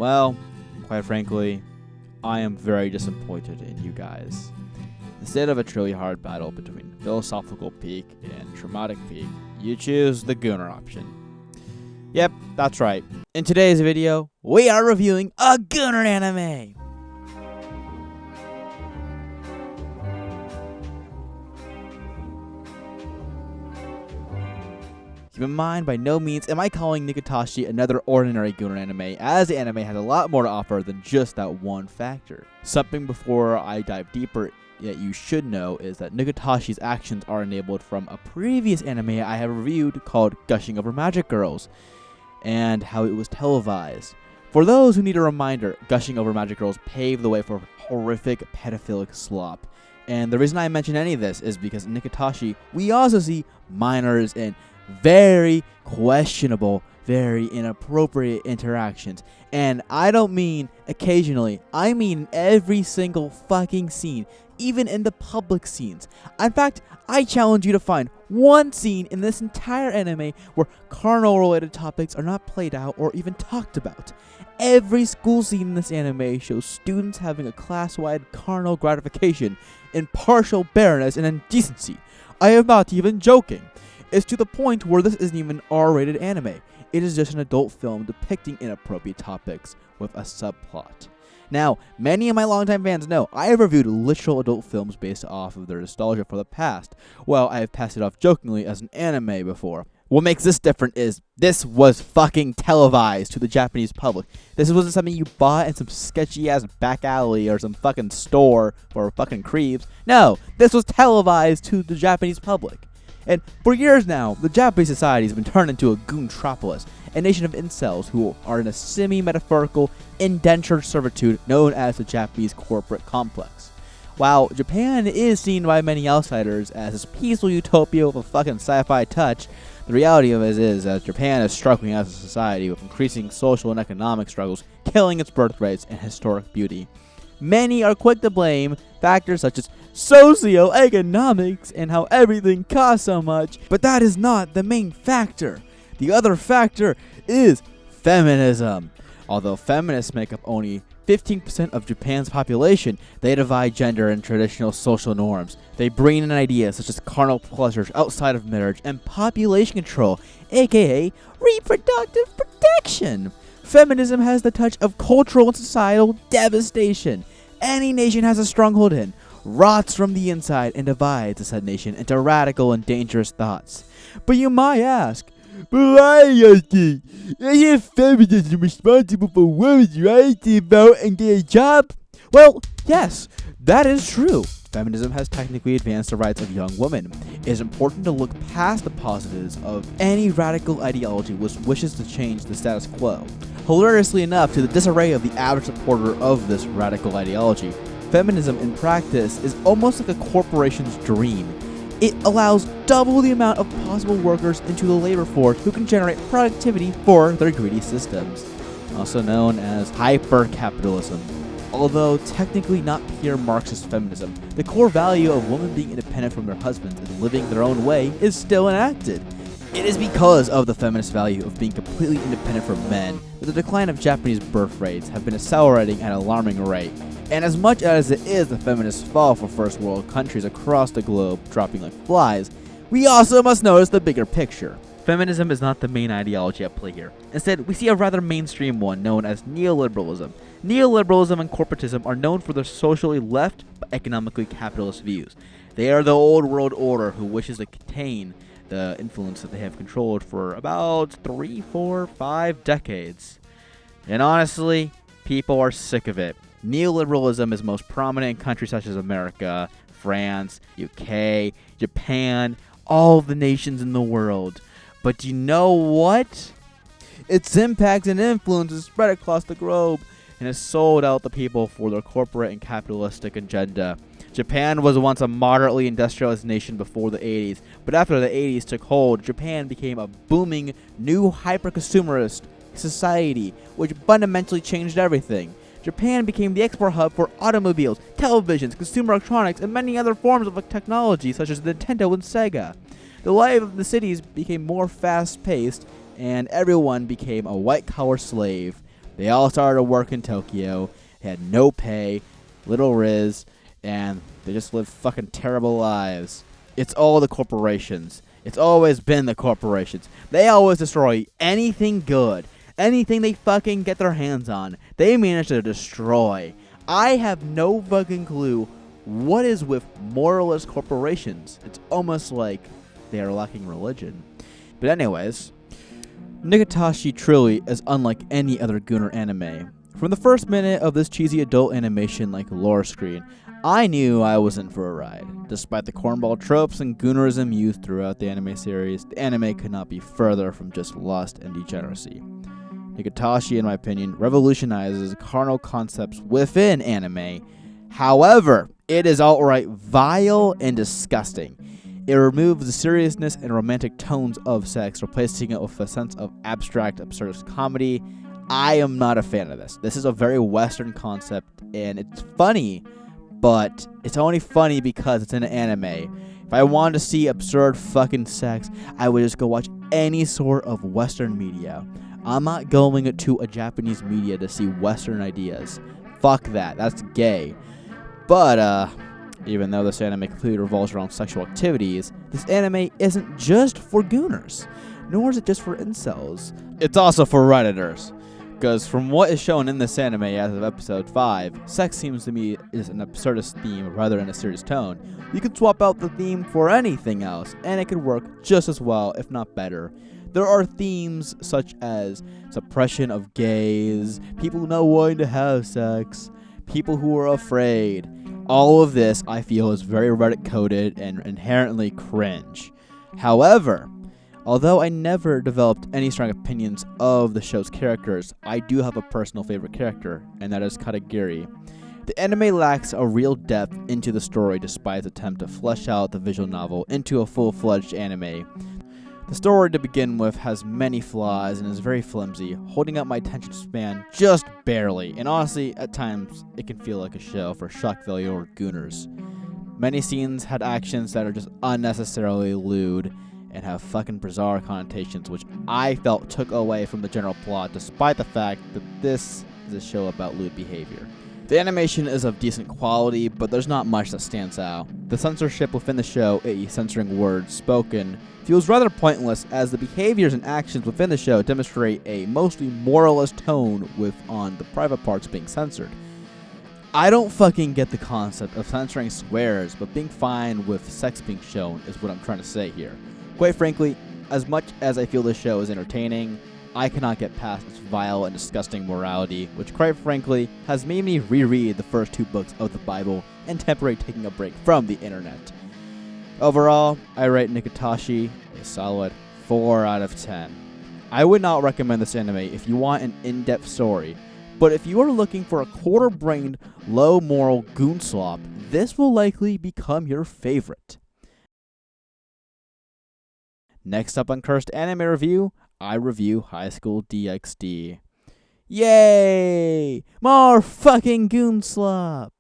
Well, quite frankly, I am very disappointed in you guys. Instead of a truly hard battle between philosophical peak and traumatic peak, you choose the Gooner option. Yep, that's right. In today's video, we are reviewing a Gooner anime! Keep in mind, by no means am I calling Nukitashi another ordinary Gooner anime, as the anime has a lot more to offer than just that one factor. Something before I dive deeper that you should know is that Nukitashi's actions are enabled from a previous anime I have reviewed called Gushing Over Magic Girls, and how it was televised. For those who need a reminder, Gushing Over Magic Girls paved the way for horrific pedophilic slop. And the reason I mention any of this is because in Nukitashi, we also see minors and very questionable, very inappropriate interactions. And I don't mean occasionally, I mean every single fucking scene, even in the public scenes. In fact, I challenge you to find one scene in this entire anime where carnal related topics are not played out or even talked about. Every school scene in this anime shows students having a class-wide carnal gratification in partial barrenness and indecency. I am not even joking. It's to the point where this isn't even an R-rated anime. It is just an adult film depicting inappropriate topics with a subplot. Now, many of my longtime fans know I have reviewed literal adult films based off of their nostalgia for the past, while I have passed it off jokingly as an anime before. What makes this different is this was fucking televised to the Japanese public. This wasn't something you bought in some sketchy ass back alley or some fucking store for fucking creeps. No, this was televised to the Japanese public. And for years now, the Japanese society has been turned into a goontropolis, a nation of incels who are in a semi-metaphorical indentured servitude known as the Japanese corporate complex. While Japan is seen by many outsiders as this peaceful utopia with a fucking sci-fi touch, the reality of it is that Japan is struggling as a society with increasing social and economic struggles, killing its birth rates and historic beauty. Many are quick to blame factors such as socioeconomics and how everything costs so much, but that is not the main factor. The other factor is feminism. Although feminists make up only 15% of Japan's population, they divide gender and traditional social norms. They bring in ideas such as carnal pleasures outside of marriage and population control, aka reproductive protection. Feminism has the touch of cultural and societal devastation. Any nation has a stronghold in, rots from the inside, and divides the said nation into radical and dangerous thoughts. But you might ask, but why is feminism responsible for women's right to vote and get a job? Well, yes, that is true. Feminism has technically advanced the rights of young women. It is important to look past the positives of any radical ideology which wishes to change the status quo. Hilariously enough, to the disarray of the average supporter of this radical ideology, feminism in practice is almost like a corporation's dream. It allows double the amount of possible workers into the labor force who can generate productivity for their greedy systems, also known as hyper-capitalism. Although technically not pure Marxist feminism, the core value of women being independent from their husbands and living their own way is still enacted. It is because of the feminist value of being completely independent from men that the decline of Japanese birth rates have been accelerating at an alarming rate. And as much as it is the feminist fall for first world countries across the globe dropping like flies, we also must notice the bigger picture. Feminism is not the main ideology at play here. Instead, we see a rather mainstream one known as neoliberalism. Neoliberalism and corporatism are known for their socially left but economically capitalist views. They are the old world order who wishes to contain the influence that they have controlled for about 3, 4, 5 decades. And honestly, people are sick of it. Neoliberalism is most prominent in countries such as America, France, UK, Japan, all the nations in the world. But do you know what? Its impact and influence is spread across the globe and has sold out the people for their corporate and capitalistic agenda. Japan was once a moderately industrialized nation before the 80s, but after the 80s took hold, Japan became a booming new hyper-consumerist society, which fundamentally changed everything. Japan became the export hub for automobiles, televisions, consumer electronics, and many other forms of technology such as Nintendo and Sega. The life of the cities became more fast-paced, and everyone became a white-collar slave. They all started to work in Tokyo, had no pay, little riz, and they just lived fucking terrible lives. It's all the corporations. It's always been the corporations. They always destroy anything good. Anything they fucking get their hands on, they manage to destroy. I have no fucking clue what is with moralist corporations. It's almost like they are lacking religion. But anyways, Nukitashi truly is unlike any other Gunner anime. From the first minute of this cheesy adult animation like lore screen, I knew I was in for a ride. Despite the cornball tropes and Gunnerism used throughout the anime series, the anime could not be further from just lust and degeneracy. Nukitashi, in my opinion, revolutionizes carnal concepts within anime. However, it is outright vile and disgusting. It removes the seriousness and romantic tones of sex, replacing it with a sense of abstract, absurdist comedy. I am not a fan of this. This is a very Western concept, and it's funny, but it's only funny because it's in an anime. If I wanted to see absurd fucking sex, I would just go watch any sort of Western media. I'm not going to a Japanese media to see Western ideas. Fuck that. That's gay. But, even though this anime completely revolves around sexual activities, this anime isn't just for gooners, nor is it just for incels. It's also for Redditors. Because from what is shown in this anime as of episode 5, sex seems to me is an absurdist theme rather than a serious tone. You could swap out the theme for anything else, and it could work just as well, if not better. There are themes such as suppression of gays, people not wanting to have sex, people who are afraid. All of this, I feel, is very Reddit-coded and inherently cringe. However, although I never developed any strong opinions of the show's characters, I do have a personal favorite character, and that is Katagiri. The anime lacks a real depth into the story despite its attempt to flesh out the visual novel into a full-fledged anime. The story to begin with has many flaws and is very flimsy, holding up my attention span just barely, and honestly, at times, it can feel like a show for shock value or gooners. Many scenes had actions that are just unnecessarily lewd and have fucking bizarre connotations, which I felt took away from the general plot, despite the fact that this is a show about lewd behavior. The animation is of decent quality, but there's not much that stands out. The censorship within the show, i.e. censoring words spoken, feels rather pointless as the behaviors and actions within the show demonstrate a mostly moralist tone with on the private parts being censored. I don't fucking get the concept of censoring swears, but being fine with sex being shown is what I'm trying to say here. Quite frankly, as much as I feel this show is entertaining, I cannot get past its vile and disgusting morality, which quite frankly has made me reread the first 2 books of the Bible and temporarily taking a break from the internet. Overall, I rate Nukitashi a solid 4 out of 10. I would not recommend this anime if you want an in-depth story, but if you are looking for a quarter-brained, low-moral goon slop, this will likely become your favorite. Next up on Cursed Anime Review, I review High School DxD. Yay! More fucking goon slop!